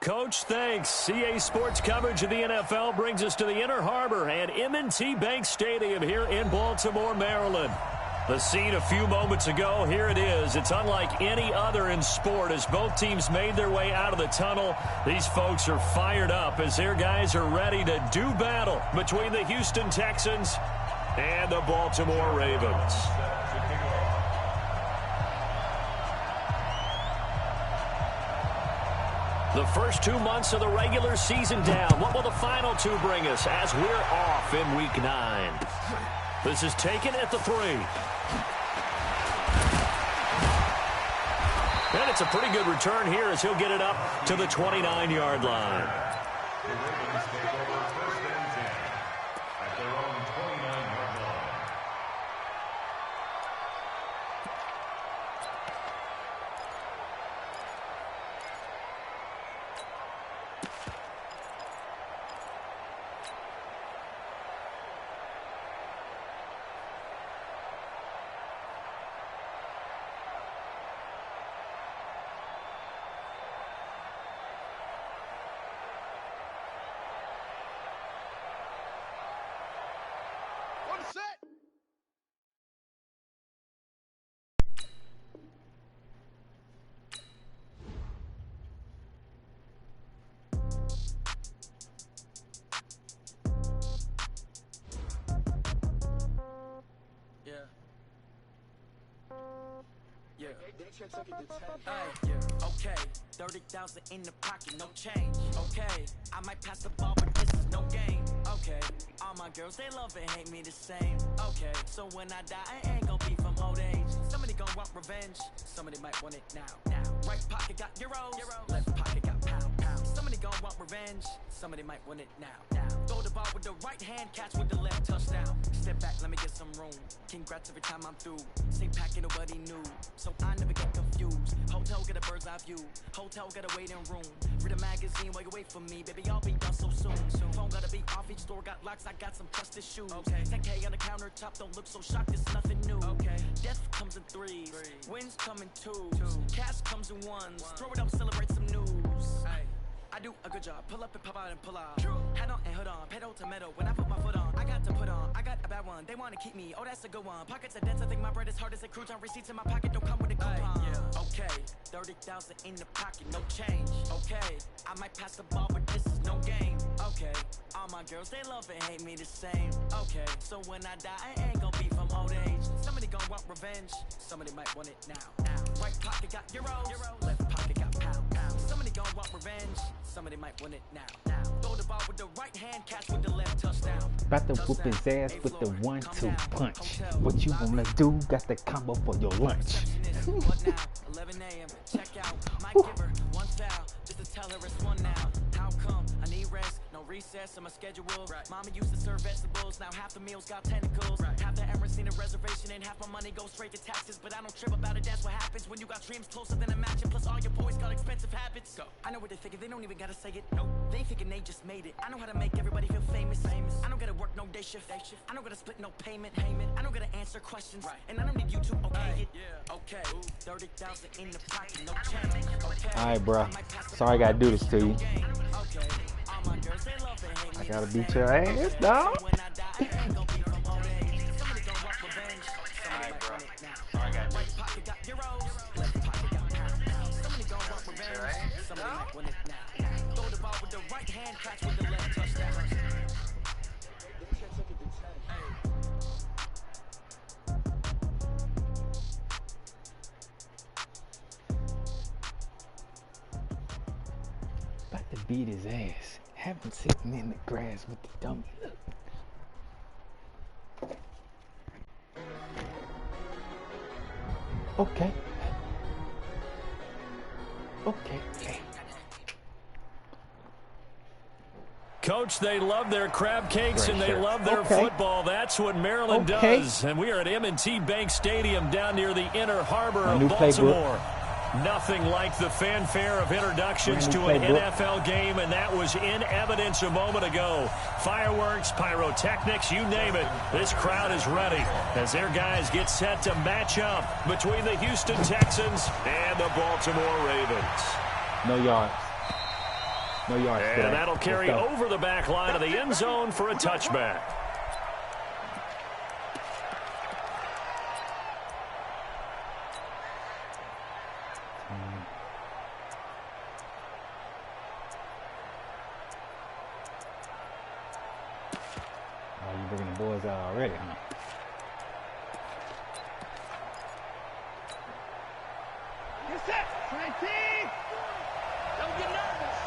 Coach, thanks. CA Sports coverage of the NFL brings us to the Inner Harbor and M&T Bank Stadium here in Baltimore, Maryland. The scene a few moments ago, here it is. It's unlike any other in sport as both teams made their way out of the tunnel. These folks are fired up as their guys are ready to do battle between the Houston Texans and the Baltimore Ravens. The first 2 months of the regular season down. What will the final two bring us as we're off in Week 9? This is taken at the 3. And it's a pretty good return here as he'll get it up to the 29-yard line. Okay, 30,000 in the pocket, no change. Okay, I might pass the ball, but this is no game. Okay, all my girls, they love and hate me the same. Okay, so when I die, I ain't gon' be from old age. Somebody gon' want revenge, somebody might want it now. Right pocket got euros, left pocket got pound. Somebody gon' want revenge, somebody might want it now. Throw the ball with the right hand, catch with the left, touchdown. Step back, let me get some room. Congrats every time I'm through. Same packet, nobody knew, so I never get confused. Hotel get a bird's eye view. Hotel got a waiting room. Read a magazine while you wait for me, baby. I'll be done so soon. Phone gotta be off. Each store got locks. I got some trusted shoes. 10K on the countertop. Don't look so shocked. It's nothing new. Death comes in threes. Wins come in twos. Cash comes in ones. Throw it up, celebrate some news. I do a good job. Pull up and pop out and pull out. Head on and hood on. Pedal to metal. When I put my foot on, I got to put on. I got a bad one. They want to keep me. Oh, that's a good one. Pockets are dense. I think my bread is hard as a crouton. Receipts in my pocket don't come with a coupon. Okay, 30,000 in the pocket, no change. Okay, I might pass the ball, but this is no game. Okay, all my girls, they love and hate me the same. Okay, so when I die, I ain't gon' be from old age. Somebody gon' want revenge. Somebody might want it now. Right pocket got euros. Left pocket got pound. Somebody gon' want revenge. Somebody might want it now. Throw the ball with the right hand, catch with the left, touchdown. About to whoop his ass with the 1-2 punch. What you wanna do? Got the combo for your lunch. What now? 11 a.m. Check out. My giver, one foul. Just to tell her it's one now. How come? I need rest. No recess on my schedule. Mama used to serve vegetables. Now half the meals got tentacles. Half the Emirates seen a reservation and half my money goes straight to taxes. But I don't trip about it. That's what happens when you got dreams closer than a match. And plus all your boys got expensive habits. Go. I know what they thinking. They don't even gotta say it. Nope. They thinking they just made it. I know how to make everybody feel famous. I don't gotta work no day shift. I don't gotta split no payment. I don't gotta answer questions. And I don't need you to okay it. Okay. 30,000 in the pocket, no change. Okay. Alright, bro. Sorry I gotta do this to you. I gotta beat your ass, dog. About to beat his ass. Have him sitting in the grass with the dummy look. Okay. Coach, they love their crab cakes and they love their football. That's what Maryland does. And we are at M&T Bank Stadium down near the Inner Harbor of Baltimore. Nothing like the fanfare of introductions to an NFL game, and that was in evidence a moment ago. Fireworks, pyrotechnics, you name it. This crowd is ready as their guys get set to match up between the Houston Texans and the Baltimore Ravens. No yards. No yards. And that'll carry over the back line of the end zone for a touchback. Oh, you bringing the boys out already, huh? Get set, 19. Don't get nervous.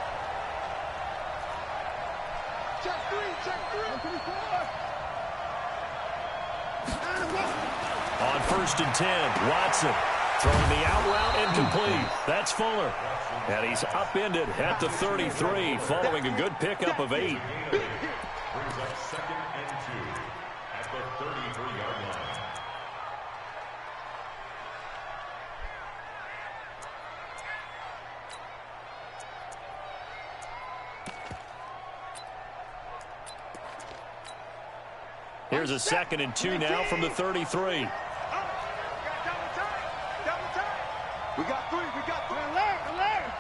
Check 3. 24. On 1st and 10, Watson throwing the out route incomplete. That's Fuller. And he's upended at the 33 following a good pickup of 8. Brings up 2nd and 2 at the 33-yard line. Here's a 2nd and 2 now from the 33. Double time. We got 3. Alert.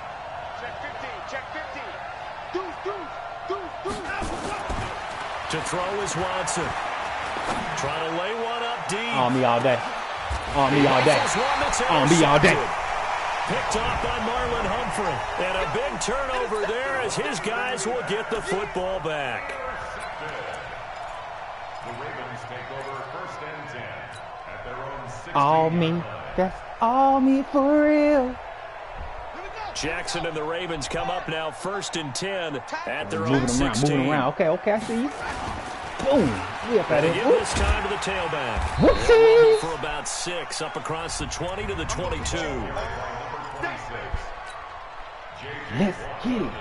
Check 15. Deuce. To throw is Watson. Trying to lay one up deep. On me all day. Picked off by Marlon Humphrey. And a big turnover there as his guys will get the football back. The Ravens take over 1st and 10 at their own 60. All me. That's all me for real. Jackson and the Ravens come up now 1st and 10 at their own 16. Moving around. Okay, I see you. Boom. We up at it. Give this time to the tailback. Whoopsie. For about 6 up across the 20 to the 22. Let's get it.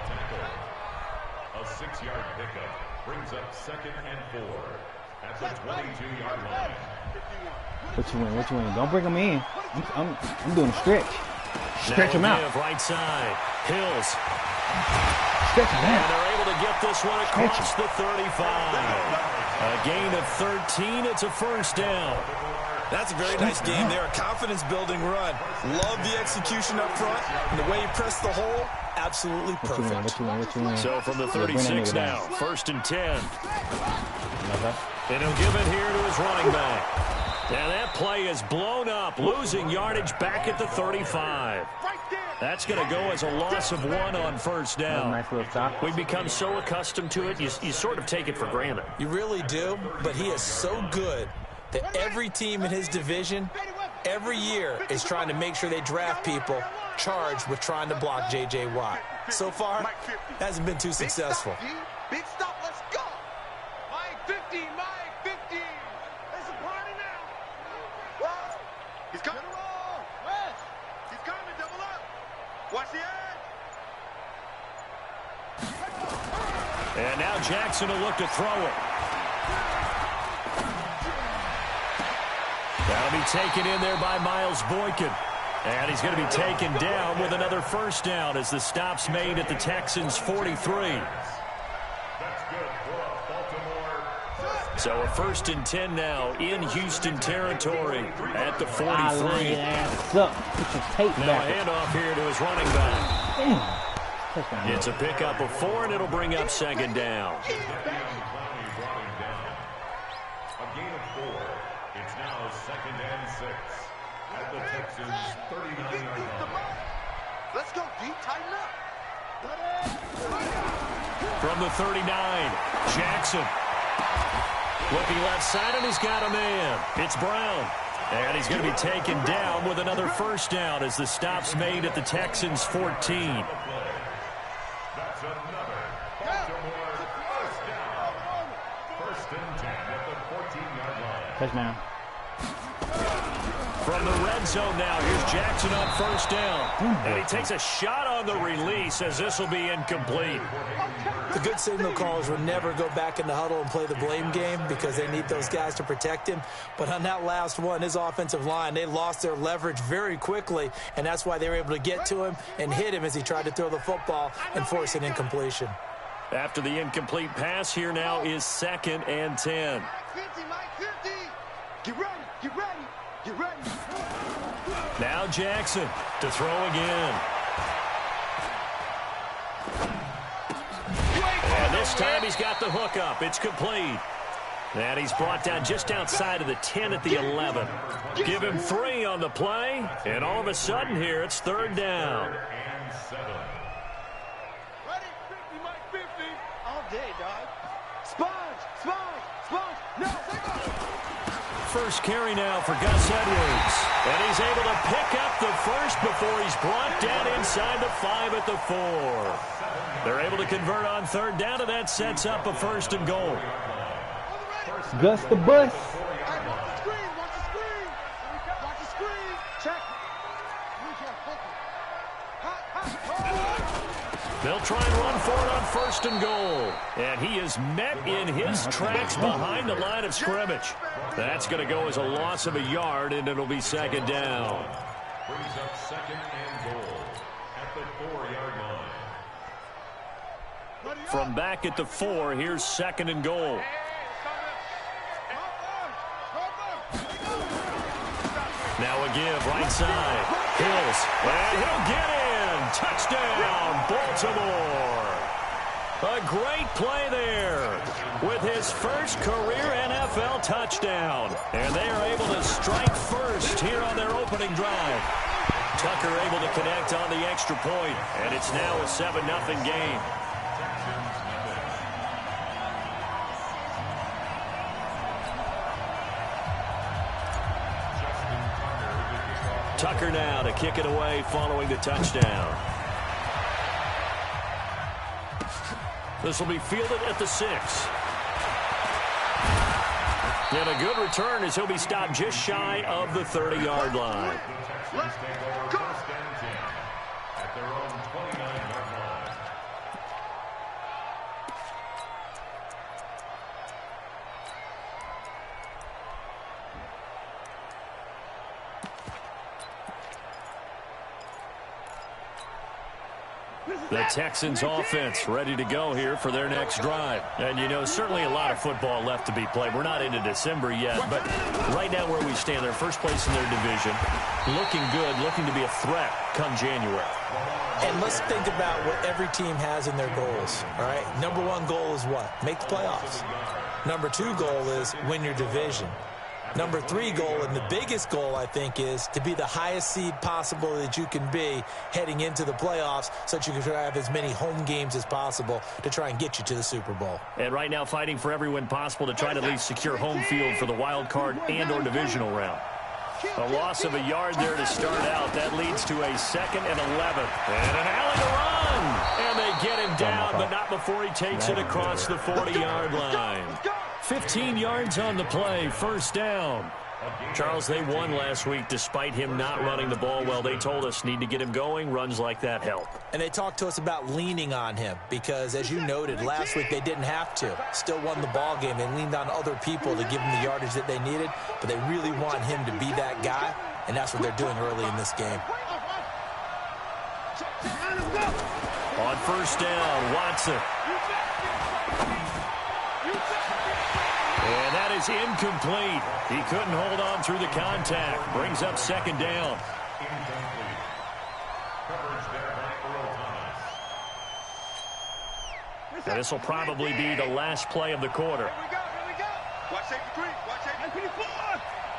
A 6-yard pickup brings up 2nd and 4 at the 22-yard line. What you win? Don't bring them in. I'm doing a stretch. Stretch them out. Right side. Hills. Stretch them And out. they're able to get this one across the 35. A gain of 13. It's a 1st down. That's a very nice game there. A confidence-building run. Love the execution up front. And the way he pressed the hole, absolutely perfect. What you win? So from the 36 now, 1st and 10. And he'll give it here to his running back. And that play is blown up, losing yardage back at the 35. That's going to go as a loss of 1 on 1st down. Nice little stop. We've become so accustomed to it, you sort of take it for granted. You really do, but he is so good that every team in his division, every year, is trying to make sure they draft people charged with trying to block J.J. Watt. So far, hasn't been too successful. Big stop, let's go. Mike 50. It's a party now. Whoa. He's coming. West. He's coming, double up. Watch the edge. And now Jackson will look to throw it. That'll be taken in there by Miles Boykin. And he's going to be taken down with another 1st down as the stop's made at the Texans' 43. So a 1st and 10 now in Houston territory at the 43. Put your tape Now back. a handoff here to his running back. Damn. It's a pickup of 4, and it'll bring up 2nd down. A gain of 4. It's now 2nd and 6 at the Texans' 39-yard line. Let's go, D. Tighten up. From the 39, Jackson. Looking left side, and he's got a man. It's Brown. And he's going to be taken down with another 1st down as the stop's made at the Texans' 14. That's another Baltimore 1st down. 1st and 10 at the 14-yard line. Touchdown. From the red zone now, here's Jackson on 1st down. And he takes a shot on the release as this will be incomplete. The good signal callers will never go back in the huddle and play the blame game because they need those guys to protect him. But on that last one, his offensive line, they lost their leverage very quickly, and that's why they were able to get to him and hit him as he tried to throw the football and force an incompletion. After the incomplete pass, here now is 2nd and 10. Mike 50. Get ready. Now Jackson to throw again. And this time he's got the hook up. It's complete. And he's brought down just outside of the 10 at the 11. Give him 3 on the play, and all of a sudden here it's third down. Ready? 50, Mike, 50. All day, dog. Sponge, sponge, sponge. No, First carry now for Gus Edwards. And he's able to pick up the first before he's brought down inside the 5 at the 4. They're able to convert on third down, and that sets up a 1st and goal. Gus the bus. Watch the screen, watch the screen. Watch the screen. Check. They'll try and run for it on 1st and goal. And he is met in his tracks behind the line of scrimmage. That's going to go as a loss of a yard, and it'll be 2nd down. Brings up 2nd and goal at the 4-yard line. From back at the 4, here's 2nd and goal. Now a give, right side. Hills, and he'll get in. Touchdown, Baltimore. A great play there with his first career NFL touchdown. And they are able to strike first here on their opening drive. Tucker able to connect on the extra point, and it's now a 7-0 game. Tucker now to kick it away following the touchdown. This will be fielded at the 6. And a good return as he'll be stopped just shy of the 30-yard line. Let's go. 1st and 10 at their own 29-yard line. The Texans offense ready to go here for their next drive. And, you know, certainly a lot of football left to be played. We're not into December yet, but right now where we stand, they're first place in their division. Looking good, looking to be a threat come January. And let's think about what every team has in their goals, all right? Number 1 goal is what? Make the playoffs. Number 2 goal is win your division. Number 3 goal, and the biggest goal, I think, is to be the highest seed possible that you can be heading into the playoffs so that you can have as many home games as possible to try and get you to the Super Bowl. And right now fighting for every win possible to try to at least secure home field for the wild card and or divisional round. A loss of a yard there to start out. That leads to a 2nd and 11. And an alley to run. And they get him down, but not before he takes it across the 40-yard line. 15 yards on the play, 1st down. Charles, they won last week despite him not running the ball well. They told us need to get him going. Runs like that help. And they talked to us about leaning on him because, as you noted, last week they didn't have to. Still won the ball game. They leaned on other people to give them the yardage that they needed, but they really want him to be that guy, and that's what they're doing early in this game. On 1st down, Watson. And that is incomplete. He couldn't hold on through the contact. Brings up 2nd down. Incomplete. Coverage there by Earl Thomas. Now this will probably be the last play of the quarter. Here we go, here we go. Watch safety 3, watch safety 4.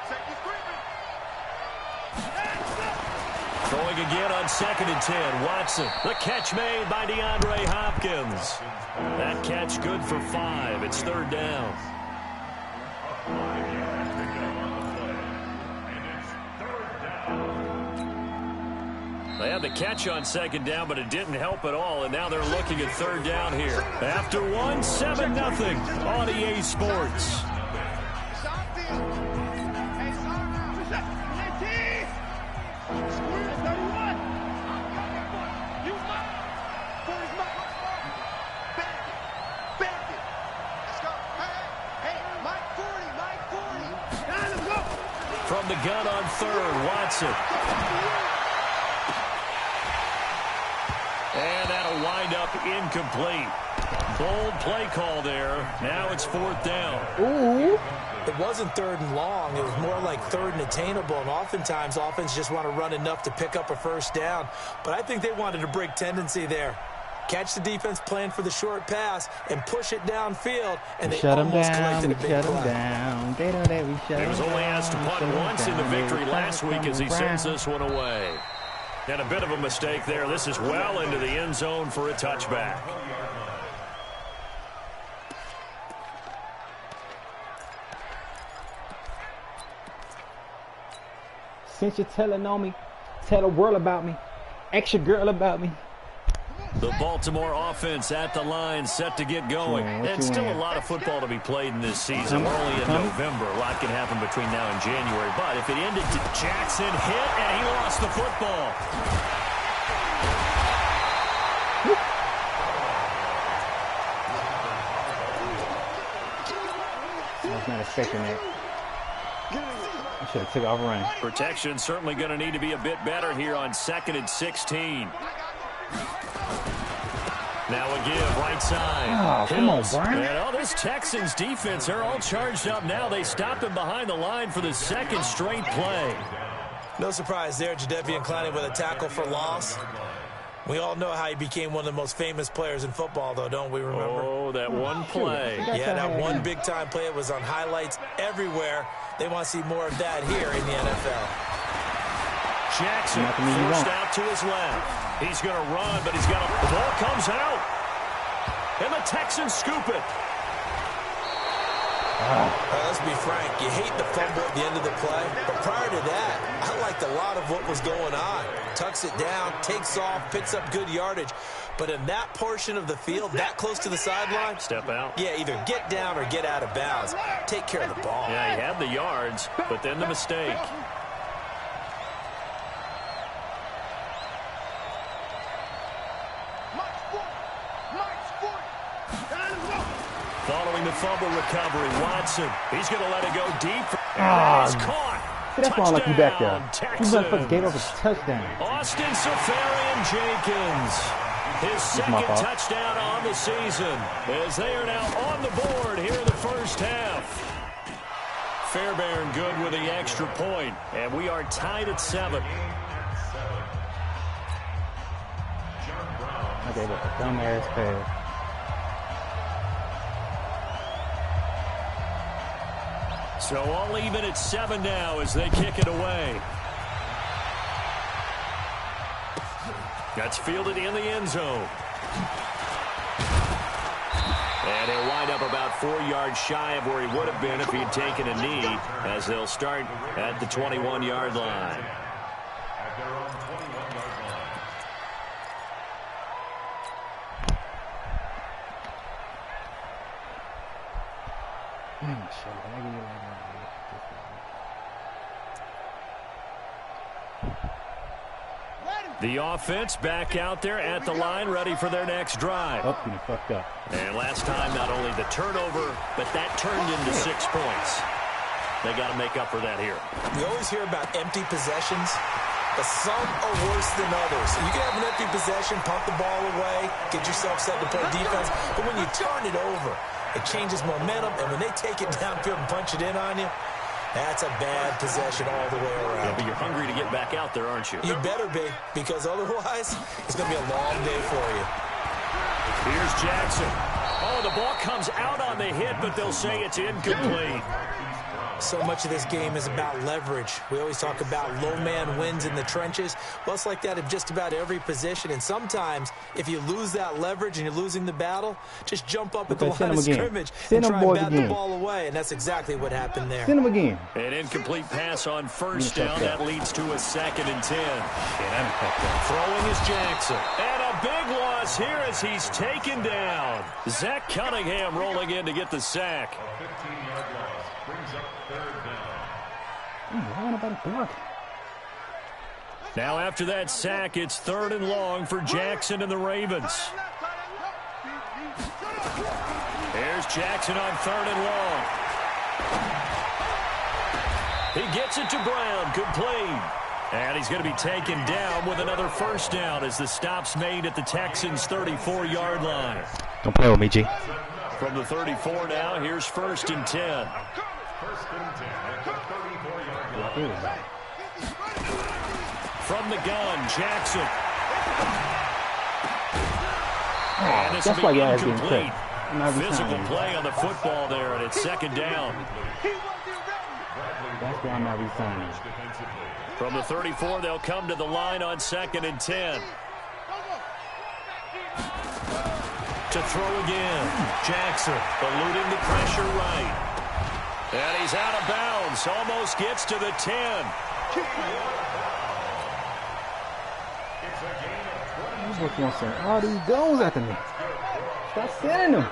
Safety screaming. Throwing again on 2nd and 10. Watson. The catch made by DeAndre Hopkins. That catch good for 5. It's 3rd down. 5 yards picked up on the play. And it's 3rd down. They had the catch on 2nd down, but it didn't help at all, and now they're looking at 3rd down here. After 1, 7-0 on EA Sports. From the gun on 3rd, Watson. And that'll wind up incomplete. Bold play call there. Now it's 4th down. Ooh. It wasn't 3rd and long. It was more like 3rd and attainable, and oftentimes offense just want to run enough to pick up a 1st down. But I think they wanted to break tendency there. Catch the defense playing for the short pass and push it downfield, and they shut them almost down. collected a big play. They don't let me shut He was only asked to punt once in the victory last week as he sends this one away. And a bit of a mistake there. This is well into the end zone for a touchback. Since you're telling on me, tell the world about me. Ask your girl about me. The Baltimore offense at the line, set to get going. And still a lot of football to be played in this season. We're only in November. A lot can happen between now and January. But if it ended to Jackson hit, and he lost the football. I was not expecting that. I should have took off running. Protection certainly going to need to be a bit better here on 2nd and 16. Now a give, right side. Oh, come on, Brian. And this Texans defense, they're all charged up now. They stopped him behind the line for the second straight play. No surprise there, Jadeveon Clowney with a tackle for loss. We all know how he became one of the most famous players in football, though, don't we remember? Oh, that one play. Yeah, that one big-time play. It was on highlights everywhere. They want to see more of that here in the NFL. Jackson forced out to his left. He's going to run, but the ball comes out. And the Texans scoop it. Let's be frank. You hate the fumble at the end of the play. But prior to that, I liked a lot of what was going on. Tucks it down, takes off, picks up good yardage. But in that portion of the field, that close to the sideline, step out. Yeah, either get down or get out of bounds. Take care of the ball. Yeah, he had the yards, but then the mistake. Following the fumble recovery, Watson. He's going to let it go deep. He's caught. See, that's why I like you back there. You motherfuckers gave up a touchdown. Austin Seferian-Jenkins. His second touchdown on the season as they are now on the board here in the first half. Fairbairn good with the extra point, and we are tied at 7. I gave up a dumbass pass. So all even at 7 now as they kick it away. That's fielded in the end zone. And he'll wind up about 4 yards shy of where he would have been if he'd taken a knee, as they'll start at the 21-yard line. At their own 21-yard line. The offense back out there at the line, ready for their next drive. Oh, you fucked up. And last time, not only the turnover, but that turned into 6 points. They got to make up for that here. We always hear about empty possessions, but some are worse than others. You can have an empty possession, pump the ball away, get yourself set to play defense, but when you turn it over, it changes momentum, and when they take it downfield and punch it in on you, that's a bad possession all the way around. Yeah, but you're hungry to get back out there, aren't you? You better be, because otherwise, it's going to be a long day for you. Here's Jackson. Oh, the ball comes out on the hit, but they'll say it's incomplete. So much of this game is about leverage. We always talk about low man wins in the trenches. Well, it's like that in just about every position. And sometimes, if you lose that leverage and you're losing the battle, just jump up at the line of scrimmage and try and bat the ball away. And that's exactly what happened there. Send him again. An incomplete pass on first down. That leads to a 2nd and 10. Throwing is Jackson. And a big loss here as he's taken down. Zach Cunningham rolling in to get the sack. A 15-yard loss brings up 3rd down. Now after that sack, it's 3rd and long for Jackson and the Ravens. There's Jackson on 3rd and long. He gets it to Brown, complete. And he's going to be taken down with another first down as the stop's made at the Texans' 34-yard line. Don't play with me, G. From the 34 now, here's 1st and 10. 1st and 10 at the 34-yard line. From the gun, Jackson. And this That's will why be your ass getting incomplete. cut. Physical play on the football there, and it's second down. That's why I'm not resigning. From the 34, they'll come to the line on 2nd and 10. To throw again. Jackson eluding the pressure right. And he's out of bounds. Almost gets to the 10. All these goals after me. Stop sending them.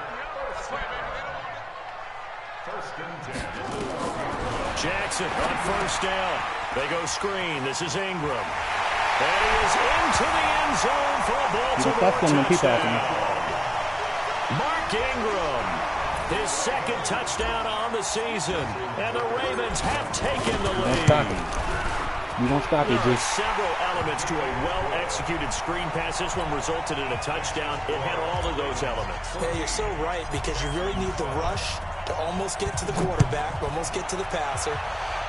Jackson on first down. They go screen. This is Ingram. And he is into the end zone for a Baltimore touchdown. Mark Ingram, his second touchdown on the season. And the Ravens have taken the lead. You don't stop it, There are several elements to a well-executed screen pass. This one resulted in a touchdown. It had all of those elements. Yeah, you're so right, because you really need the rush to almost get to the quarterback, almost get to the passer.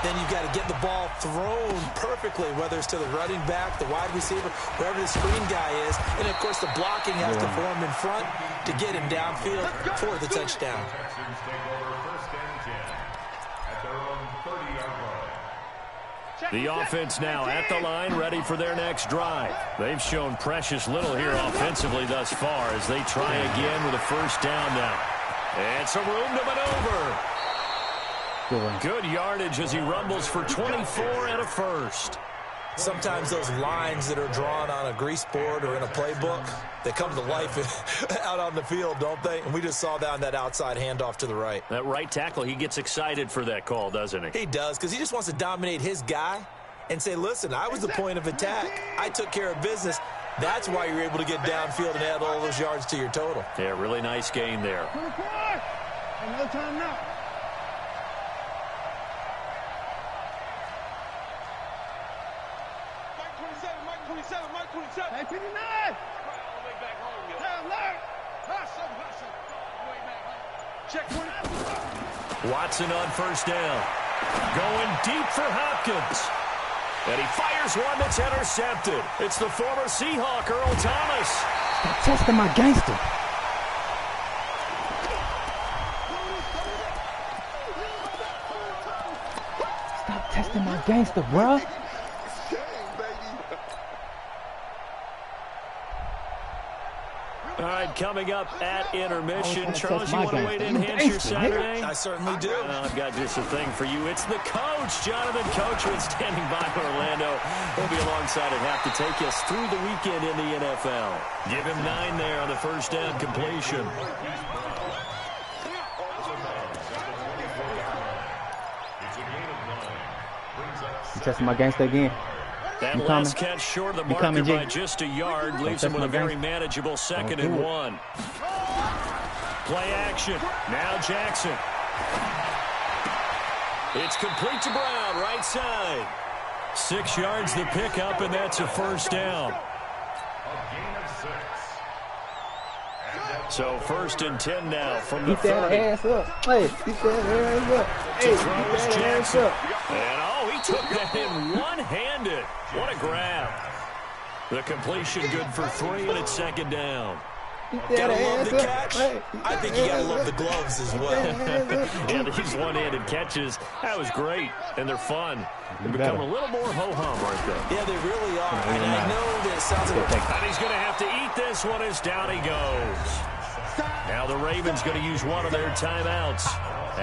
Then you've got to get the ball thrown perfectly, whether it's to the running back, the wide receiver, wherever the screen guy is. And, of course, the blocking has to form in front to get him downfield for the touchdown. The offense now at the line, ready for their next drive. They've shown precious little here offensively thus far as they try again with a first down now. And some room to maneuver. Good yardage as he rumbles for 24 and a first. Sometimes those lines that are drawn on a grease board or in a playbook, they come to life out on the field, don't they? And we just saw that on that outside handoff to the right. That right tackle, he gets excited for that call, doesn't he? He does, because he just wants to dominate his guy and say, listen, I was the point of attack. I took care of business. That's why you're able to get downfield and add all those yards to your total. Yeah, really nice gain there. No time now. Mike 27. Hey, 59. Check 20. Watson on first down. Going deep for Hopkins. And he fires one that's intercepted. It's the former Seahawk, Earl Thomas. Stop testing my gangster. Stop testing my gangster, bruh. All right, coming up at intermission. Charles, you want to wait in enhance your Saturday? I certainly do. I've got just a thing for you. It's the coach, Jonathan Coachman, standing by for Orlando. He'll be alongside and have to take us through the weekend in the NFL. Give him 9 there on the first down completion. You testing my gangster again? That last catch short of the marker by just a yard leaves him with a very manageable 2nd and 1. Play action. Now Jackson. It's complete to Brown, right side. 6 yards the pickup, and that's a first down. So 1st and 10 now from the 30. Keep that ass up. Hey, keep that ass up. Hey, keep that ass up. And he took that in one-handed. What a grab. The completion good for 3, and it's 2nd down. Gotta love the catch. I think you gotta love the gloves as well. Yeah, these one-handed catches, that was great, and they're fun. They become a little more ho-hum, aren't they? Yeah, they really are. And I know that it sounds like and he's going to have to eat this one as down he goes. Now the Ravens going to use one of their timeouts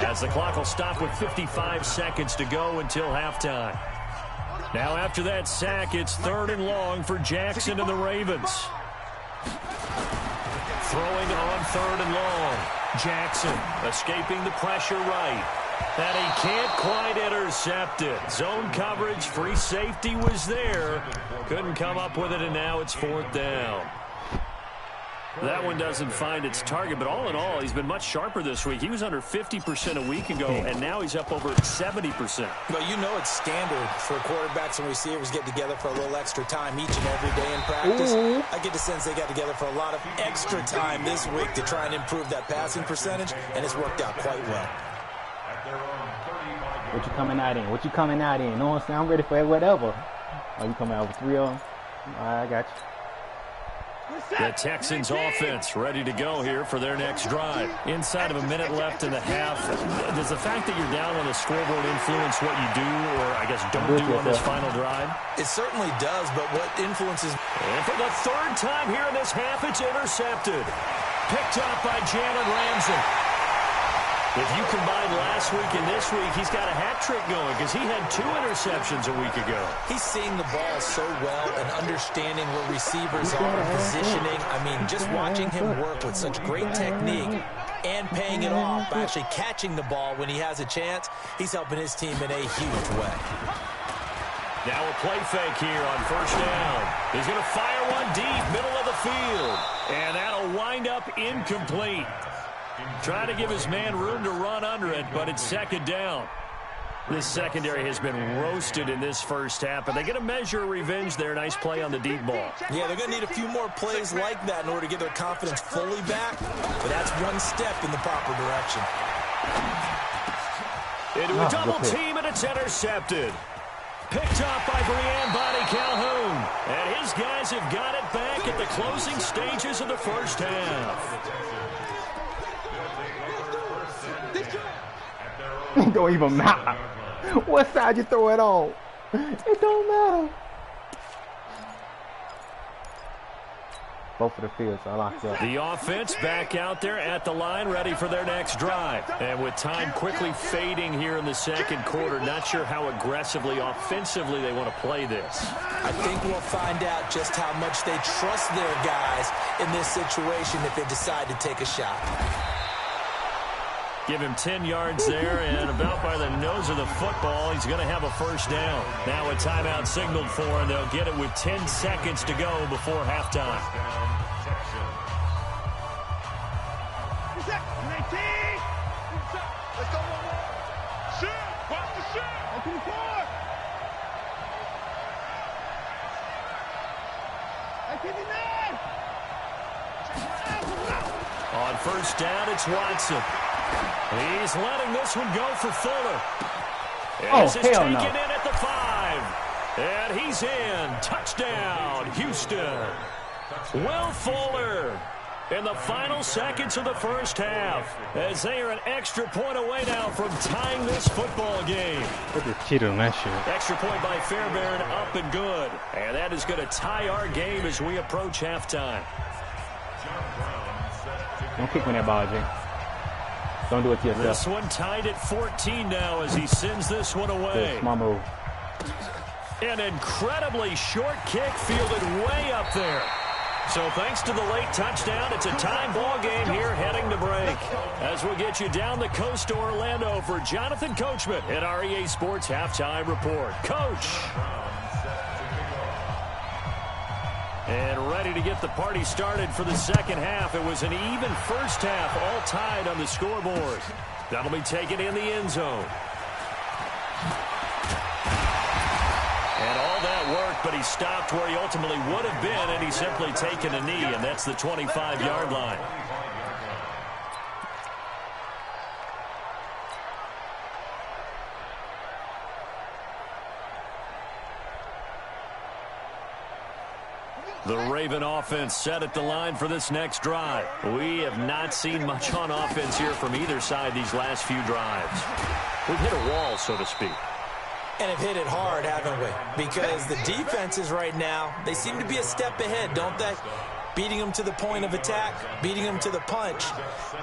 as the clock will stop with 55 seconds to go until halftime. Now after that sack, it's 3rd and long for Jackson and the Ravens. Throwing on 3rd and long. Jackson escaping the pressure right. And he can't quite intercept it. Zone coverage, free safety was there. Couldn't come up with it, and now it's 4th down. That one doesn't find its target, but all in all, he's been much sharper this week. He was under 50% a week ago, and now he's up over 70%. Well, you know it's standard for quarterbacks and receivers get together for a little extra time each and every day in practice. I get the sense they got together for a lot of extra time this week to try and improve that passing percentage, and it's worked out quite well. What you coming out in? What you coming out in? You know what I'm saying? I'm ready for whatever. Oh, you coming out with 3 of them? All right, I got you. The Texans offense ready to go here for their next drive. Inside of a minute left in the half, does the fact that you're down on the scoreboard influence what you do, or I guess don't do on this final drive? It certainly does, but what influences... And for the third time here in this half, it's intercepted. Picked up by Jalen Ramsey. If you combine last week and this week, he's got a hat trick going because he had 2 interceptions a week ago. He's seeing the ball so well and understanding where receivers are, positioning. I mean, just watching him work with such great technique and paying it off by actually catching the ball when he has a chance, he's helping his team in a huge way. Now a play fake here on first down. He's going to fire one deep, middle of the field. And that'll wind up incomplete. Trying to give his man room to run under it, but it's second down. This secondary has been roasted in this first half, but they get a measure of revenge there. Nice play on the deep ball. Yeah, they're going to need a few more plays like that in order to get their confidence fully back, but that's one step in the proper direction. Into a double team, and it's intercepted. Picked up by Brian Bonnie Calhoun. And his guys have got it back at the closing stages of the first half. It don't even matter. What side you throw it on? It don't matter. Both of the fields are locked up. The offense back out there at the line, ready for their next drive. And with time quickly fading here in the second quarter, not sure how aggressively, offensively they want to play this. I think we'll find out just how much they trust their guys in this situation if they decide to take a shot. Give him 10 yards there, and about by the nose of the football, he's going to have a first down. Now a timeout signaled for, and they'll get it with 10 seconds to go before halftime. Let's go, shoot! Watch the shoot! Open the court! On first down, it's Watson. He's letting this one go for Fuller. This is taken in at the 5. And he's in. Touchdown, Houston. Will Fuller in the final seconds of the first half, as they are an extra point away now from tying this football game. Cheated on that shit. Extra point by Fairbairn, up and good. And that is going to tie our game as we approach halftime. Don't kick me that ball, Jay. Don't do it to yourself. This one tied at 14 now as he sends this one away. Good, smart move. An incredibly short kick fielded way up there. So thanks to the late touchdown, it's a tie ball game here heading to break. As we'll get you down the coast to Orlando for Jonathan Coachman at our EA Sports Halftime Report. Coach. And ready to get the party started for the second half. It was an even first half, all tied on the scoreboard. That'll be taken in the end zone. And all that worked, but he stopped where he ultimately would have been, and he's simply taken a knee, and that's the 25-yard line. The Raven offense set at the line for this next drive. We have not seen much on offense here from either side these last few drives. We've hit a wall, so to speak. And have hit it hard, haven't we? Because the defenses right now, they seem to be a step ahead, don't they? Beating them to the point of attack, beating them to the punch.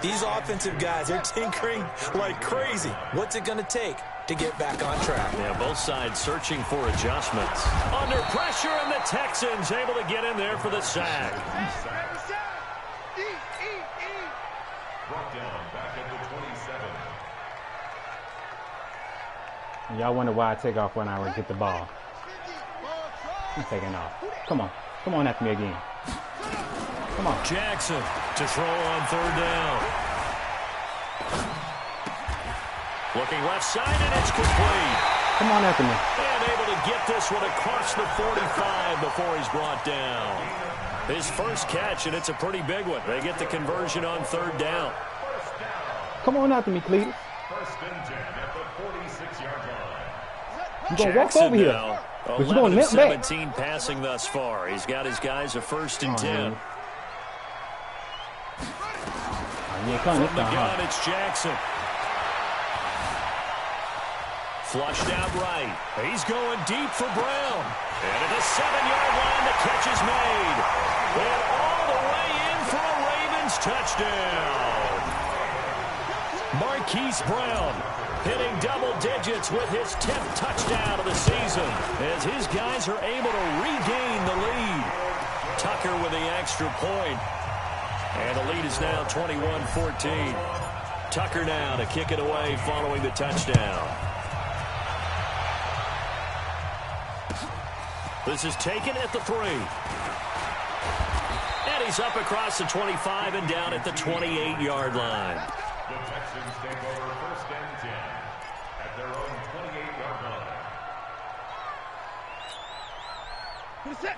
These offensive guys are tinkering like crazy. What's it going to take to get back on track? Yeah, both sides searching for adjustments. Under pressure, and the Texans able to get in there for the sack. Brought down back at the 27. Y'all wonder why I take off when I get the ball. I'm taking off. Come on. Come on after me again. Come on. Jackson to throw on third down. Looking left side, and it's complete. Come on after me. And able to get this one across the 45 before he's brought down. His first catch, and it's a pretty big one. They get the conversion on third down. Come on after me, Cletus. First and 10 at the 46-yard line. You're going to walk over here. But you're going to 17 passing thus far. He's got his guys a first and 10. From the gun, it's Jackson. Flushed out right. He's going deep for Brown. And at the 7-yard line, the catch is made. And all the way in for a Ravens touchdown. Marquise Brown hitting double digits with his 10th touchdown of the season as his guys are able to regain the lead. Tucker with the extra point. And the lead is now 21-14. Tucker now to kick it away following the touchdown. This is taken at the 3. And he's up across the 25 and down at the 28-yard line. The Texans take over 1st and 10 at their own 28-yard line.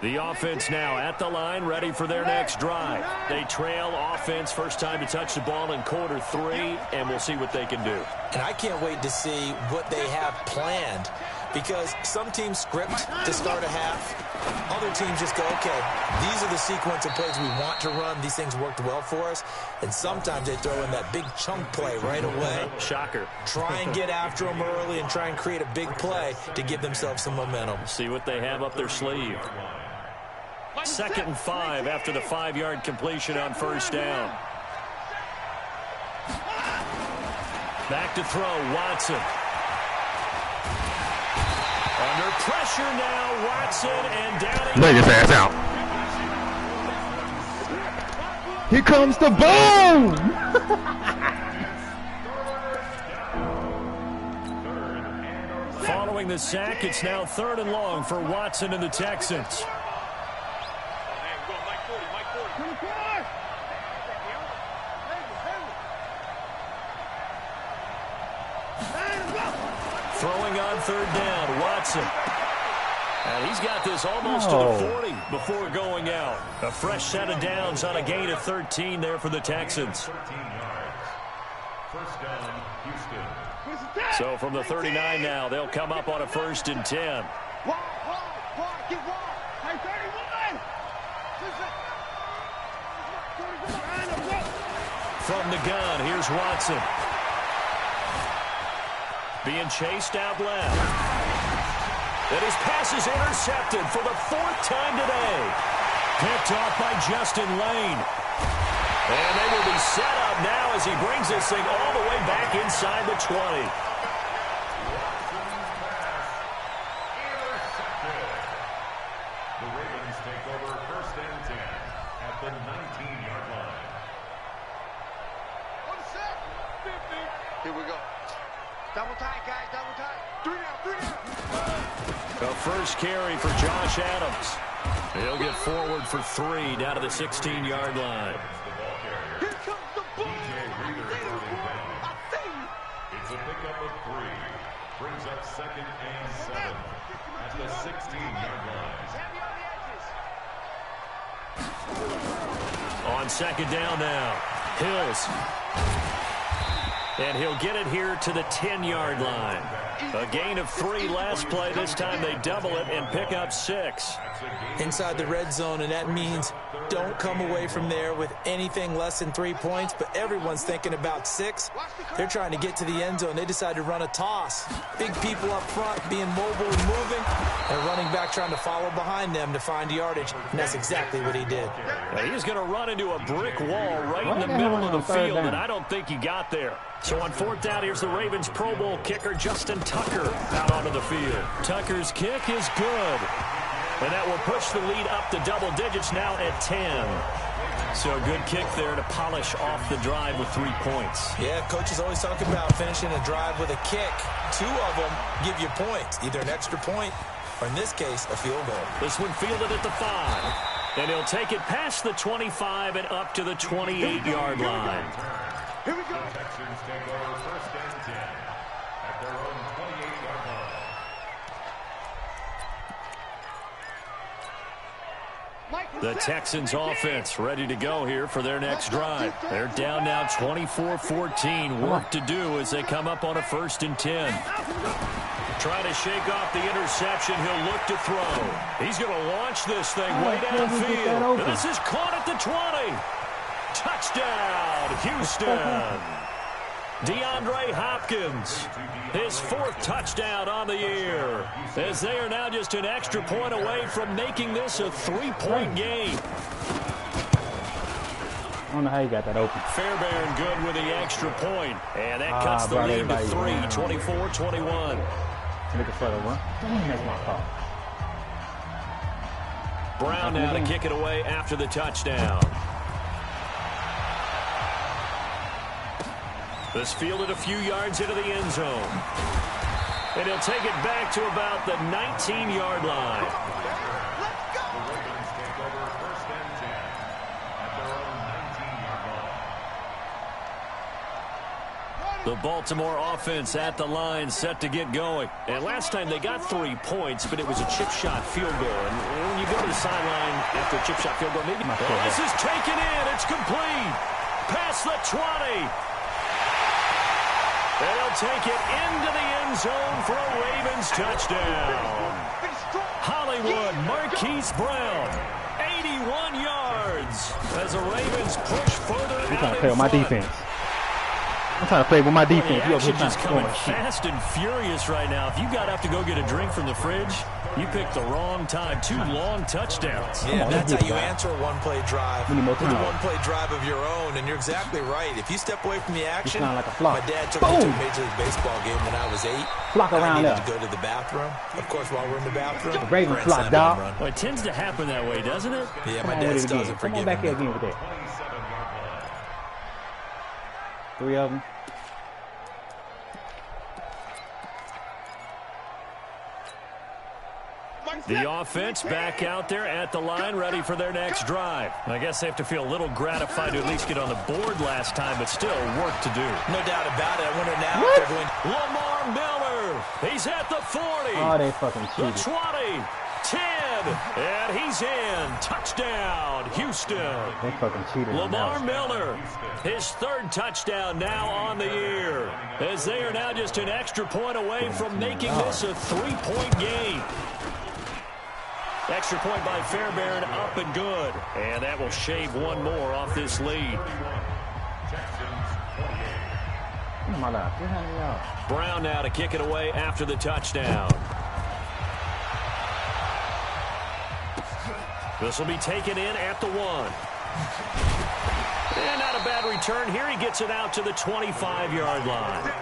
The offense now at the line, ready for their next drive. They trail offense, first time to touch the ball in quarter 3, and we'll see what they can do. And I can't wait to see what they have planned, because some teams script to start a half. Other teams just go, okay, these are the sequence of plays we want to run. These things worked well for us. And sometimes they throw in that big chunk play right away. Shocker. Try and get after them early and try and create a big play to give themselves some momentum. See what they have up their sleeve. 2nd and 5 after the 5-yard completion on first down. Back to throw, Watson. Under pressure now, Watson, and down. Lay his ass out. Here comes the boom! Following the sack, it's now 3rd and long for Watson and the Texans. Throwing on 3rd down, Watson. And he's got this almost to the 40 before going out. A fresh set of downs on a gain of 13 there for the Texans. 13 yards. First down, Houston. So from the 39 now, they'll come up on a 1st and 10. From the gun, here's Watson. Being chased out left. And his pass is intercepted for the 4th time today. Picked off by Justin Lane. And they will be set up now as he brings this thing all the way back inside the 20. The Ravens take over 1st and 10 at the 19-yard line. Here we go. Double tight, guys, double tight. 3 down. The first carry for Josh Adams. He'll get forward for 3 down to the 16-yard line. Here comes the ball. It's a pickup of 3. Brings up 2nd and 7 at the 16-yard line. On 2nd down now, Hills. And he'll get it here to the 10-yard line. A gain of 3 last play. This time they double it and pick up 6. Inside the red zone, and that means don't come away from there with anything less than 3 points, but everyone's thinking about 6. They're trying to get to the end zone. They decide to run a toss. Big people up front being mobile and moving, and running back trying to follow behind them to find yardage, and that's exactly what he did. Well, he's going to run into a brick wall right in the middle of the field, and I don't think he got there. So on 4th down, here's the Ravens Pro Bowl kicker Justin Tucker out onto the field. Tucker's kick is good. And that will push the lead up to double digits now at 10. So a good kick there to polish off the drive with 3 points. Yeah, coaches always talk about finishing a drive with a kick. 2 of them give you points, either an extra point or, in this case, a field goal. This one fielded at the 5. And he'll take it past the 25 and up to the 28-yard line. Here we go. The Texans take over 1st and 10 at their own 28-yard line. The Texans offense ready to go here for their next drive. They're down now 24-14. Work to do as they come up on a 1st and 10. Trying to shake off the interception. He'll look to throw. He's going to launch this thing way downfield. And this is caught at the 20. Touchdown, Houston. DeAndre Hopkins, his 4th touchdown on the year, as they are now just an extra point away from making this a 3-point game. I don't know how you got that open. Fairbairn good with the extra point, and that cuts the lead to 3, 24-21. Looking for the run. That's my call. Brown now to kick it away after the touchdown. This fielded a few yards into the end zone. And he'll take it back to about the 19-yard line. The Baltimore offense at the line, set to get going. And last time they got 3 points, but it was a chip shot field goal. And when you go to the sideline after a chip shot field goal, maybe this is taken in. It's complete. Past the 20. And he'll take it into the end zone for a Ravens touchdown. Hollywood Marquise Brown, 81 yards, as the Ravens push further out in front. Play with my defense. I'm trying to play with my defense. The action just coming fast and furious right now. If you got up to go get a drink from the fridge, you picked the wrong time. 2 long touchdowns. Yeah, that's how you answer a one-play drive with a one-play drive of your own. And you're exactly right. If you step away from the action, like a flock. My dad took me to a Major League Baseball game when I was 8. Flock around I needed to go to the bathroom. Of course, while we're in the bathroom, the Ravens flock, dog. Well, it tends to happen that way, doesn't it? Yeah, my dad still doesn't forgive me. Come on back here again with that. 3 of them. The offense back out there at the line, ready for their next drive. I guess they have to feel a little gratified to at least get on the board last time, but still work to do. No doubt about it. I wonder now if they're going. Lamar Miller, he's at the 40. Oh, they fucking cheated. The 20, 10, and he's in. Touchdown, Houston. They fucking cheated. Lamar Miller, his 3rd touchdown now on the year, as they are now just an extra point away from making this a 3-point game. Extra point by Fairbairn, up and good. And that will shave 1 more off this lead. Brown now to kick it away after the touchdown. This will be taken in at the 1. And not a bad return here. He gets it out to the 25-yard line.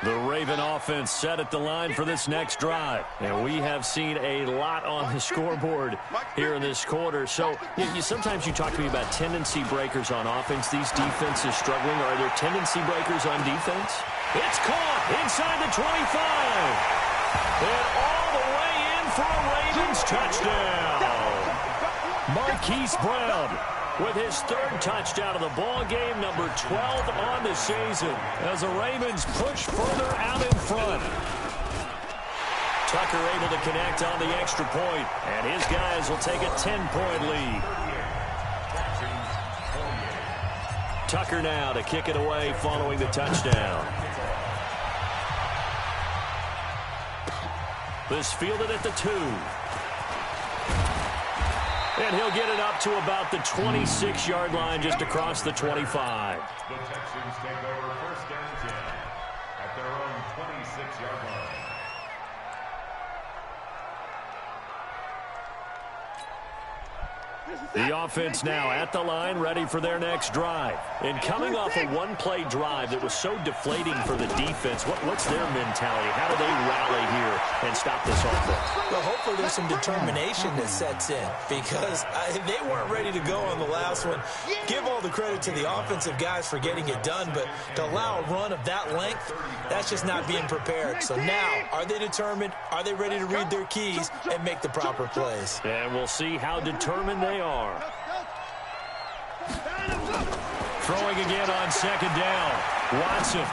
The Raven offense set at the line for this next drive. And we have seen a lot on the scoreboard here in this quarter. So sometimes you talk to me about tendency breakers on offense. These defenses struggling. Are there tendency breakers on defense? It's caught inside the 25. And all the way in for a Ravens touchdown. Marquise Brown with his 3rd touchdown of the ball game, number 12 on the season, as the Ravens push further out in front. Tucker able to connect on the extra point, and his guys will take a 10-point lead. Tucker now to kick it away following the touchdown. This fielded at the 2. And he'll get it up to about the 26-yard line, just across the 25. The Texans take over 1st and 10 at their own 26-yard line. The offense now at the line, ready for their next drive. And coming off a one-play drive that was so deflating for the defense, what's their mentality? How do they rally here and stop this offense? Well, hopefully there's some determination that sets in, because they weren't ready to go on the last one. Give all the credit to the offensive guys for getting it done, but to allow a run of that length, that's just not being prepared. So now, are they determined? Are they ready to read their keys and make the proper plays? And we'll see how determined they are. Throwing again on 2nd down. Watson.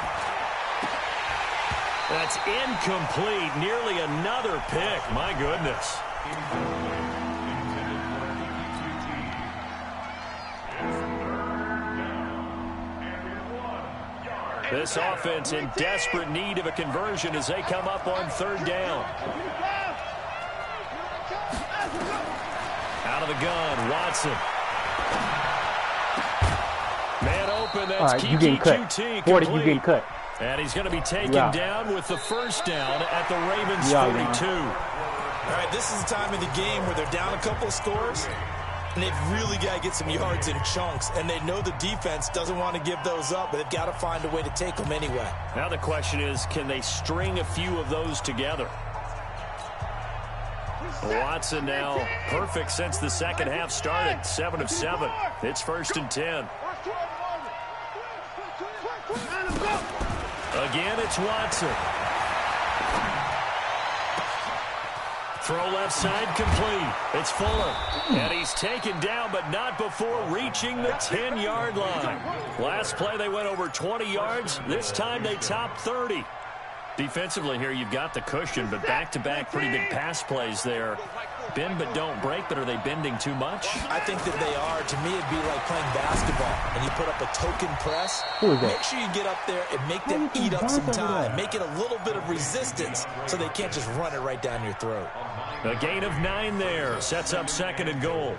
That's incomplete. Nearly another pick. My goodness. This offense in desperate need of a conversion as they come up on 3rd down. Out of the gun, Watson. Man open, that's right, you getting cut. 40, you getting cut. And he's going to be taken down with the 1st down at the Ravens 42. All right, this is the time of the game where they're down a couple of scores, and they've really got to get some yards in chunks, and they know the defense doesn't want to give those up, but they've got to find a way to take them anyway. Now the question is, can they string a few of those together? Watson now perfect since the second half started, 7 of 7. It's 1st and 10. Again, it's Watson. Throw left side complete. It's Fuller. And he's taken down, but not before reaching the 10-yard line. Last play, they went over 20 yards. This time, they topped 30. Defensively here, you've got the cushion, but back-to-back pretty big pass plays there. Bend but don't break, but are they bending too much? I think that they are. To me, it'd be like playing basketball, and you put up a token press. Make sure you get up there and make them eat up some time. Make it a little bit of resistance so they can't just run it right down your throat. A gain of 9 there. Sets up 2nd and goal.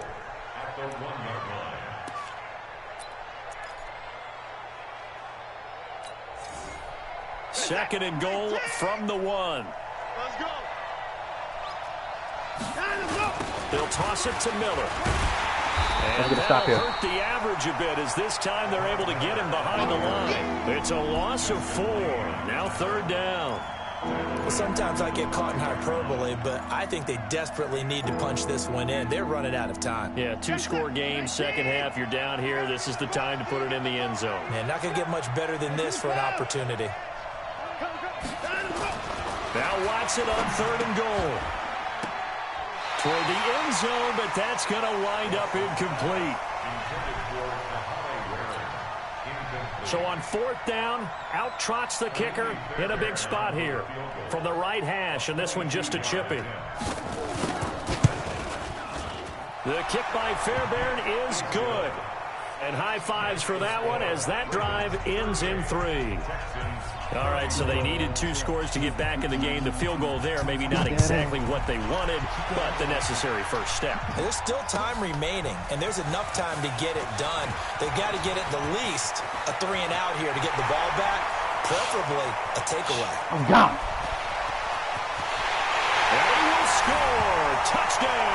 Second and goal from the 1. Let's go. They'll toss it to Miller. And that'll hurt the average a bit as this time they're able to get him behind the line. It's a loss of 4. Now 3rd down. Well, sometimes I get caught in hyperbole, but I think they desperately need to punch this one in. They're running out of time. Yeah, 2-score game, second half. You're down here. This is the time to put it in the end zone. Man, not going to get much better than this for an opportunity. Now Watson on 3rd and goal. Toward the end zone, but that's going to wind up incomplete. So on 4th down, out trots the kicker in a big spot here from the right hash, and this one just a chipping. The kick by Fairbairn is good. And high fives for that one as that drive ends in 3. All right, so they needed 2 scores to get back in the game. The field goal there, maybe not exactly what they wanted, but the necessary first step. There's still time remaining, and there's enough time to get it done. They've got to get it the least a 3 and out here to get the ball back, preferably a takeaway. I'm gone. And he will score. Touchdown.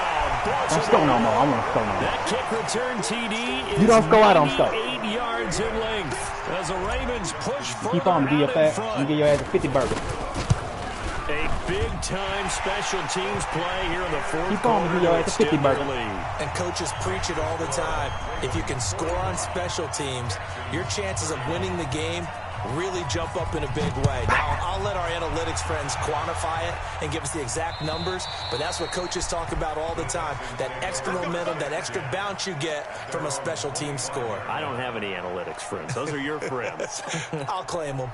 Don't score no more. I want to score no more. That kick return TD is you don't score, I don't score. 8 yards in length as the Ravens push further keep on, out in front. and get your ass a 50 burger. A big-time special teams play here in the 4th keep on, quarter your ass a 50 burger. And coaches preach it all the time. If you can score on special teams, your chances of winning the game really jump up in a big way. Now, I'll let our analytics friends quantify it and give us the exact numbers, but that's what coaches talk about all the time, that extra momentum, that extra bounce you get from a special team score. I don't have any analytics friends. Those are your friends. I'll claim them.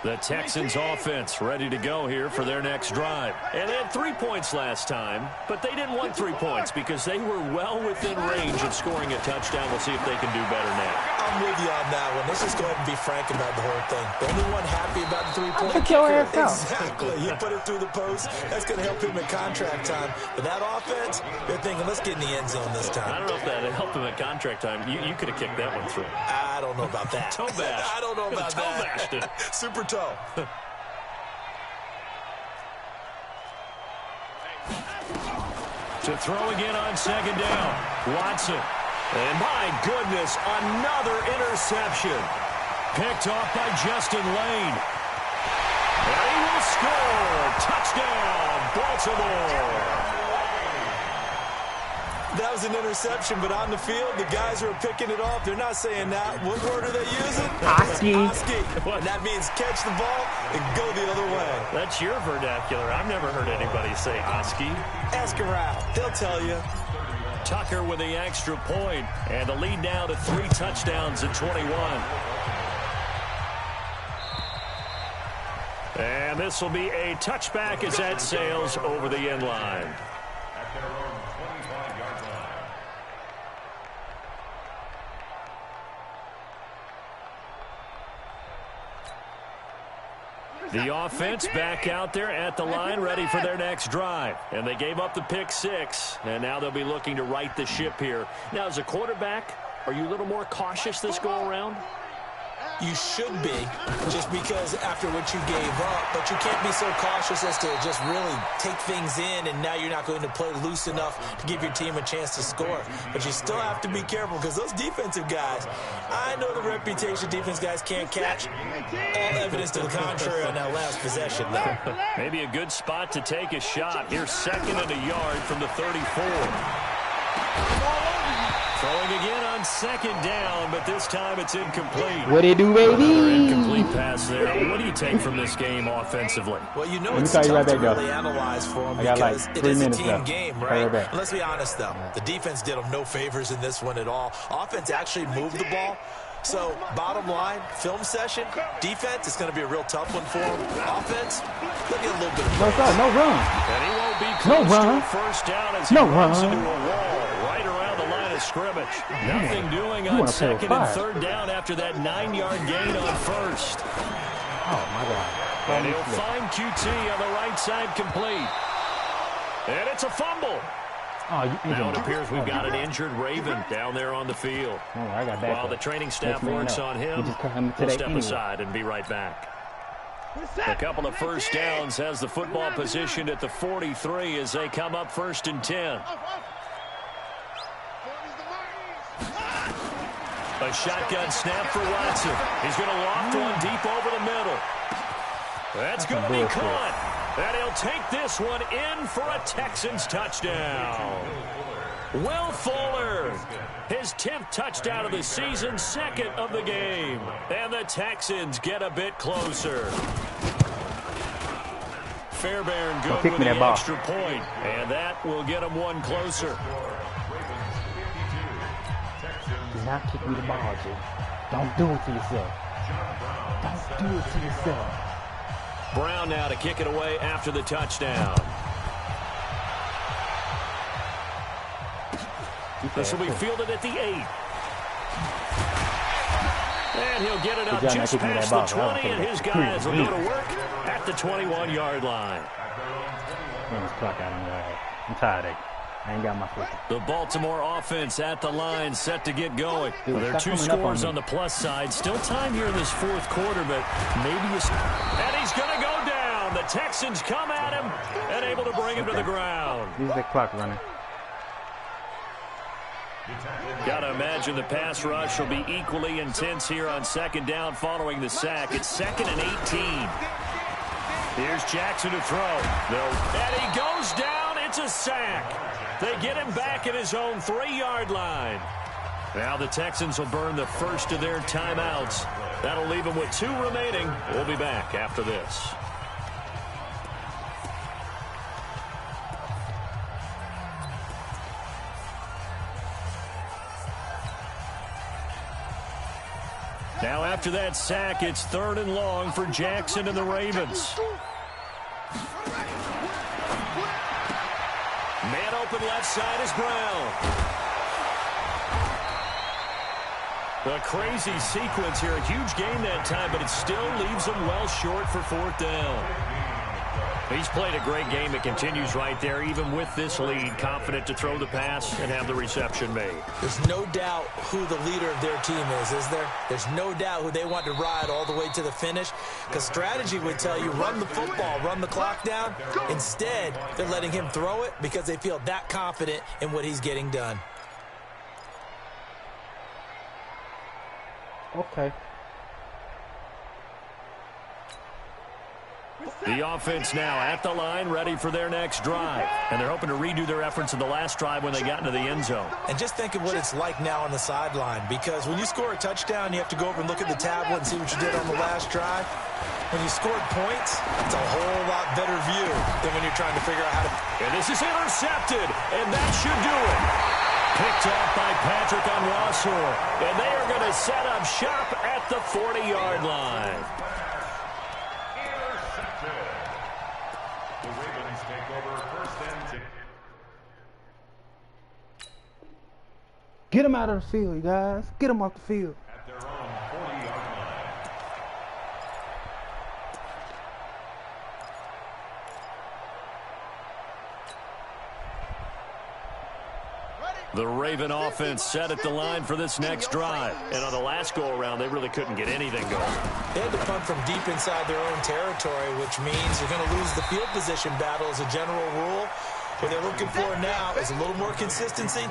The Texans offense ready to go here for their next drive. And they had 3 points last time, but they didn't want 3 points because they were well within range of scoring a touchdown. We'll see if they can do better now. I'm with you on that one. Let's just go ahead and be frank about the whole thing. The only one happy about the 3-point Put your ass out. Exactly. You put it through the post. That's going to help him at contract time. But that offense, they're thinking, let's get in the end zone this time. I don't know if that helped him at contract time. You could have kicked that one through. I don't know about that. Toe bash. I don't know about toe that. bashed it. Super toe. To throw again on 2nd down. Watson. And my goodness, another interception. Picked off by Justin Lane. And he will score. Touchdown, Baltimore. That was an interception, but on the field, the guys who are picking it off, they're not saying that. What word are they using? Oski. And that means catch the ball and go the other way. That's your vernacular. I've never heard anybody say Oski. Ask around. They'll tell you. Tucker with the extra point, and the lead now to 3 touchdowns at 21. And this will be a touchback as that sails over the end line. At their own 25-yard line. The offense back out there at the line, ready for their next drive. And they gave up the pick 6, and now they'll be looking to right the ship here. Now, as a quarterback, are you a little more cautious this go-around? You should be, just because after what you gave up, but you can't be so cautious as to just really take things in, and now you're not going to play loose enough to give your team a chance to score. But you still have to be careful, because those defensive guys, I know the reputation defense guys can't catch. All evidence to the contrary on that last possession, though. Maybe a good spot to take a shot. Here's 2nd and a yard from the 34. Throwing again on 2nd down, but this time it's incomplete. What do you do, baby? Another incomplete pass there. What do you take from this game offensively? Well, you know it's tough to really analyze for them because it is a team game, right? Let's be honest, though. The defense did them no favors in this one at all. Offense actually moved the ball. So, bottom line, film session, defense, it's going to be a real tough one for them. Offense, they'll get a little bit of no run. And he won't be close to a first down as he runs into a wall right around the line of scrimmage. Nothing doing on 2nd and 3rd down after that 9-yard gain on 1st. Oh, my God. And he'll find QT on the right side complete. And it's a fumble. Oh, now it appears we've got an injured Raven down there on the field. I got that. While the training staff works on him, we'll step aside and be right back. A couple of first downs has the football positioned at the 43 as they come up 1st and 10. A shotgun snap for Watson. He's going to loft one deep over the middle. That's going to be caught. And he'll take this one in for a Texans touchdown. Will Fuller, his 10th touchdown of the season, 2nd of the game. And the Texans get a bit closer. Fairbairn good with the extra point, and that will get them one closer. Do not kick me the ball, Jay. Don't do it to yourself. Don't do it to yourself. Brown now to kick it away after the touchdown. This will be fielded at the 8. And he'll get it up just past the 20, and his guys will go to work at the 21-yard line. I'm tired of it. I ain't got my foot. The Baltimore offense at the line, set to get going. Well, there are 2 scores on the plus side. Still time here in this 4th quarter, but maybe and he's going to go down. The Texans come at him and able to bring him to the ground. Use the clock running. Got to imagine the pass rush will be equally intense here on 2nd down following the sack. It's 2nd and 18. Here's Jackson to throw. And he goes down. It's a sack. They get him back at his own 3-yard line. Now the Texans will burn the first of their timeouts. That'll leave them with 2 remaining. We'll be back after this. Now after that sack, it's 3rd and long for Jackson and the Ravens. Man open left side is Brown. A crazy sequence here. A huge game that time, but it still leaves them well short for 4th down. He's played a great game. It continues right there, even with this lead, confident to throw the pass and have the reception made. There's no doubt who the leader of their team is there? There's no doubt who they want to ride all the way to the finish, because strategy would tell you run the football, run the clock down. Instead, they're letting him throw it because they feel that confident in what he's getting done. Okay. The offense now at the line, ready for their next drive. And they're hoping to redo their efforts in the last drive when they got into the end zone. And just think of what it's like now on the sideline, because when you score a touchdown, you have to go over and look at the tablet and see what you did on the last drive. When you scored points, it's a whole lot better view than when you're trying to figure out how to... And this is intercepted, and that should do it. Picked off by Patrick Onwuasor. And they are going to set up shop at the 40-yard line. Get him out of the field, you guys. Get him off the field. At their own 40-yard line. The Raven offense set at the line for this next drive. And on the last go-around, they really couldn't get anything going. They had to punt from deep inside their own territory, which means you're going to lose the field position battle as a general rule. What they're looking for now is a little more consistency,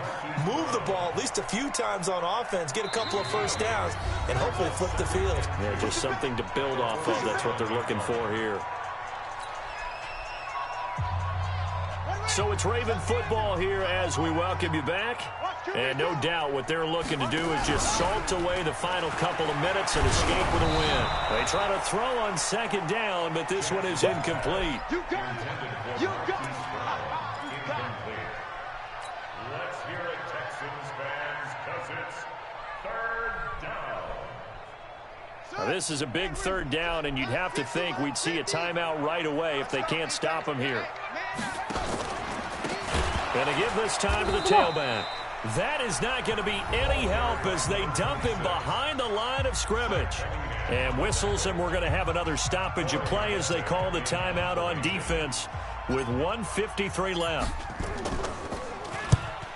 move the ball at least a few times on offense, get a couple of first downs, and hopefully flip the field. Yeah, just something to build off of. That's what they're looking for here. So it's Raven football here as we welcome you back. And no doubt what they're looking to do is just salt away the final couple of minutes and escape with a win. They try to throw on second down, but this one is incomplete. You got it. You got it. Let's hear it, Texans fans, because it's third down. Now, this is a big third down, and you'd have to think we'd see a timeout right away if they can't stop him here. Going to give this time to the tailback. That is not going to be any help as they dump him behind the line of scrimmage. And whistles, and we're going to have another stoppage of play as they call the timeout on defense with 1:53 left.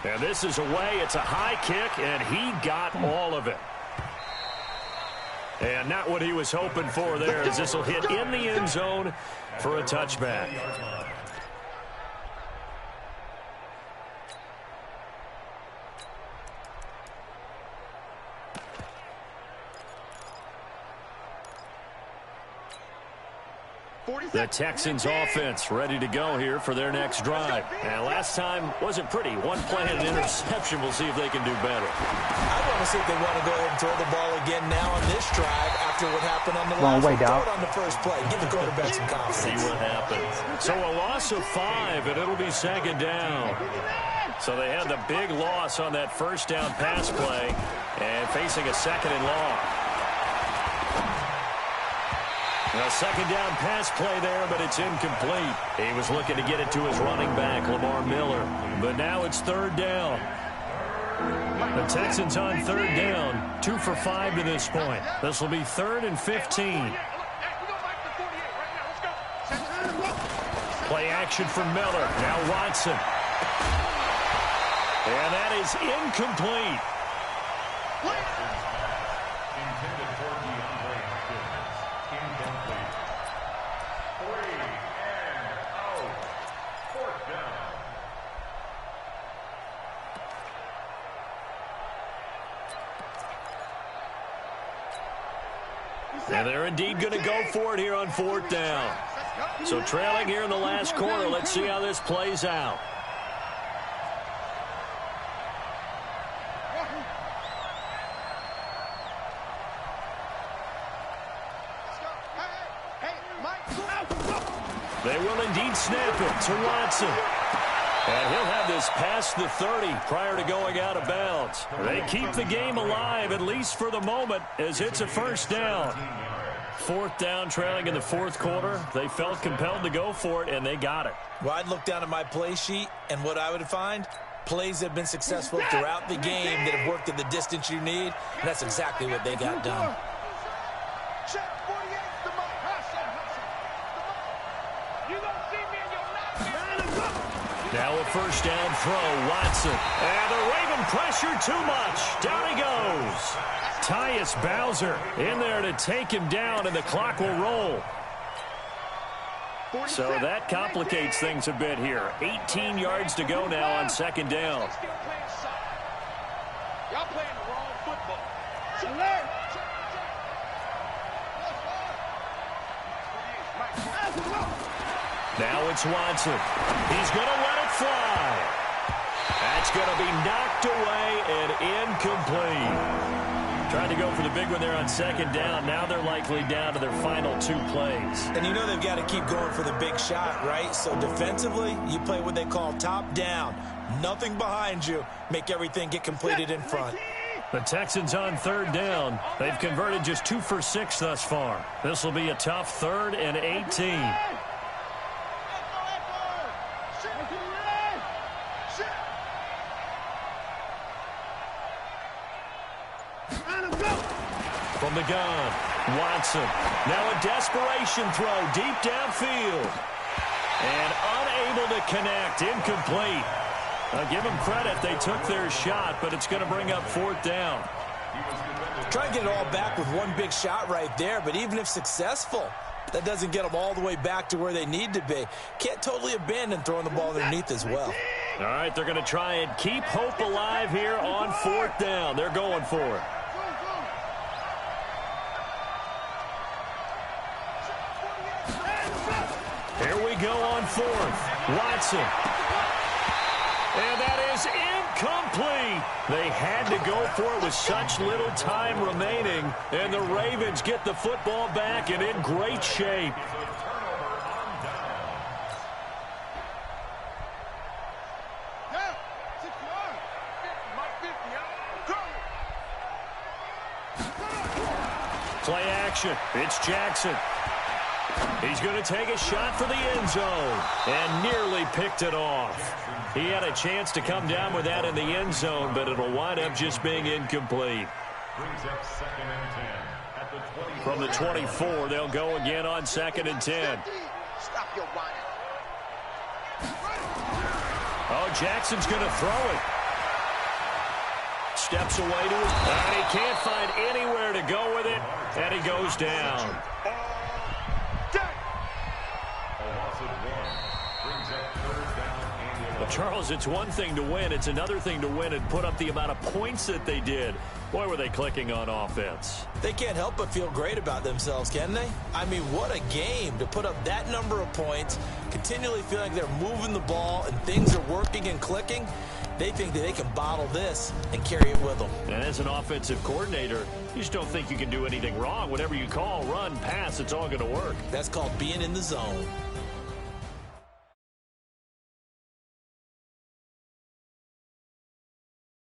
And this is away. It's a high kick, and he got all of it. And not what he was hoping for there, as this will hit in the end zone for a touchback. The Texans offense ready to go here for their next drive. And last time wasn't pretty. One play and an interception. We'll see if they can do better. I want to see if they want to go ahead and throw the ball again now on this drive after what happened on the last one. Throw it on the first play. Give the quarterback some confidence. See what happens. So a loss of 5, and it'll be second down. So they had the big loss on that first down pass play and facing a second and long. A second down pass play there, but it's incomplete. He was looking to get it to his running back, Lamar Miller. But now it's third down. The Texans on third down, 2 for 5 to this point. This will be 3rd and 15. Play action for Miller. Now Watson. And that is incomplete. And they're indeed going to go for it here on 4th down. So trailing here in the last quarter, let's see how this plays out. They will indeed snap it to Watson. And he'll have this past the 30 prior to going out of bounds. They keep the game alive, at least for the moment, as it's a first down. 4th down, trailing in the 4th quarter. They felt compelled to go for it, and they got it. Well, I'd look down at my play sheet, and what I would find, plays have been successful throughout the game that have worked at the distance you need, and that's exactly what they got done. Now a first down throw, Watson. And the Raven pressure too much. Down he goes. Tyus Bowser in there to take him down, and the clock will roll. So that complicates things a bit here. 18 yards to go now on second down. Y'all playing the wrong football. Now it's Watson. He's going to let it fly. That's going to be knocked away and incomplete. Tried to go for the big one there on second down. Now they're likely down to their final 2 plays. And you know they've got to keep going for the big shot, right? So defensively, you play what they call top down. Nothing behind you. Make everything get completed in front. The Texans on third down. They've converted just 2 for 6 thus far. This will be a tough 3rd and 18. From the gun, Watson. Now a desperation throw deep downfield. And unable to connect, incomplete. Give them credit. They took their shot, but it's going to bring up 4th down. Try to get it all back with one big shot right there, but even if successful, that doesn't get them all the way back to where they need to be. Can't totally abandon throwing the ball underneath as well. All right, they're going to try and keep hope alive here on 4th down. They're going for it. Here we go on 4th. Watson. And that is incomplete. They had to go for it with such little time remaining. And the Ravens get the football back and in great shape. Play action. It's Jackson. He's going to take a shot for the end zone and nearly picked it off. He had a chance to come down with that in the end zone, but it'll wind up just being incomplete. Brings up 2nd and 10 at the 24. From the 24, they'll go again on 2nd and 10. Stop your whining. Oh, Jackson's going to throw it. Steps away to it, and he can't find anywhere to go with it, and he goes down. Charles, it's one thing to win. It's another thing to win and put up the amount of points that they did. Boy, were they clicking on offense. They can't help but feel great about themselves, can they? I mean, what a game to put up that number of points, continually feeling like they're moving the ball and things are working and clicking. They think that they can bottle this and carry it with them. And as an offensive coordinator, you just don't think you can do anything wrong. Whatever you call, run, pass, it's all going to work. That's called being in the zone.